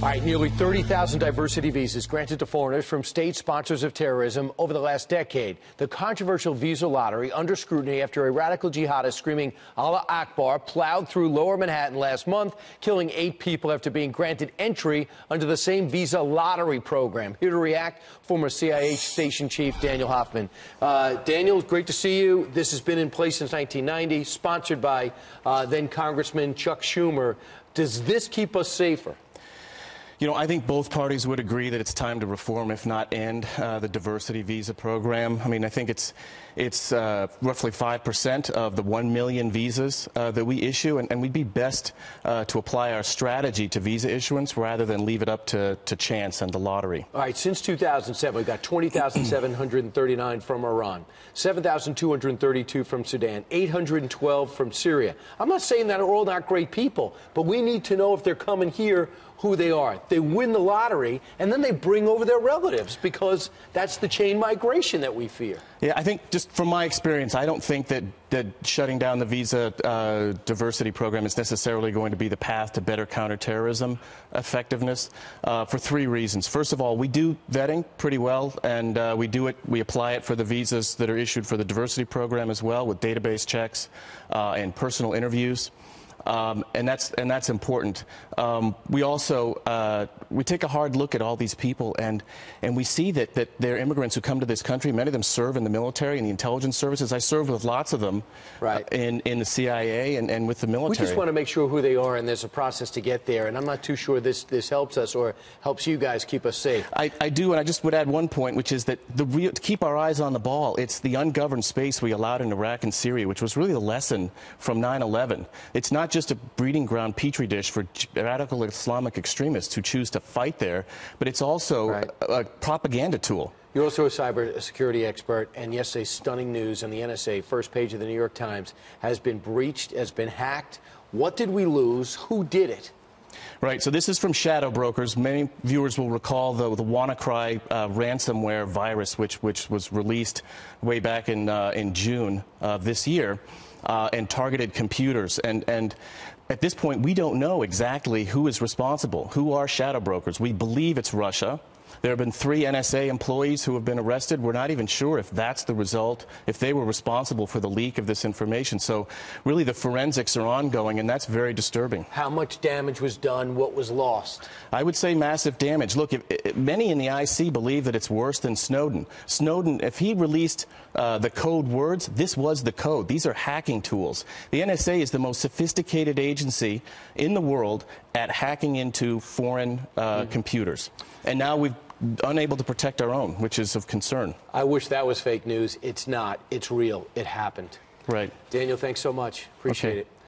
All right, nearly 30,000 diversity visas granted to foreigners from state sponsors of terrorism over the last decade. The controversial visa lottery under scrutiny after a radical jihadist screaming Allah Akbar plowed through lower Manhattan last month, killing 8 people after being granted entry under the same visa lottery program. Here to react, former CIA station chief Daniel Hoffman. Daniel, great to see you. This has been in place since 1990, sponsored by then Congressman Chuck Schumer. Does this keep us safer? You know, I think both parties would agree that it's time to reform, if not end, the diversity visa program. I mean, I think it's roughly 5% of the 1 million visas that we issue, and we'd be best to apply our strategy to visa issuance rather than leave it up to chance and the lottery. All right, since 2007, we've got 20,739 from Iran, 7,232 from Sudan, 812 from Syria. I'm not saying that are all not great people, but we need to know if they're coming here, who they are. They win the lottery, and then they bring over their relatives, because that's the chain migration that we fear. Yeah, I think just from my experience, I don't think that shutting down the visa diversity program is necessarily going to be the path to better counterterrorism effectiveness for 3 reasons. First of all, we do vetting pretty well, and we apply it for the visas that are issued for the diversity program as well, with database checks and personal interviews. And that's important. We also we take a hard look at all these people, and we see that they're immigrants who come to this country. Many of them serve in the military and the intelligence services. I served with lots of them, right, in the CIA and with the military. We just want to make sure who they are, and there's a process to get there. And I'm not too sure this helps us or helps you guys keep us safe. I do, and I just would add one point, which is that to keep our eyes on the ball, it's the ungoverned space we allowed in Iraq and Syria, which was really the lesson from 9/11. It's not just a breeding ground petri dish for radical Islamic extremists who choose to fight there, but it's also a propaganda tool. You're also a cybersecurity expert, and yesterday's stunning news on the NSA first page of the New York Times has been breached, has been hacked. What did we lose? Who did it? Right, so this is from shadow brokers. Many viewers will recall the WannaCry ransomware virus, which was released way back in June of this year, and targeted computers. And at this point, we don't know exactly who is responsible, who are shadow brokers. We believe it's Russia. There have been 3 NSA employees who have been arrested. We're not even sure if that's the result, if they were responsible for the leak of this information. So really the forensics are ongoing, and that's very disturbing. How much damage was done? What was lost? I would say massive damage. Look, many in the IC believe that it's worse than Snowden. Snowden, if he released the code words, this was the code. These are hacking tools. The NSA is the most sophisticated agency in the world at hacking into foreign computers. And now we've unable to protect our own, which is of concern. I wish that was fake news. It's not. It's real. It happened. Right. Daniel, thanks so much. Appreciate it.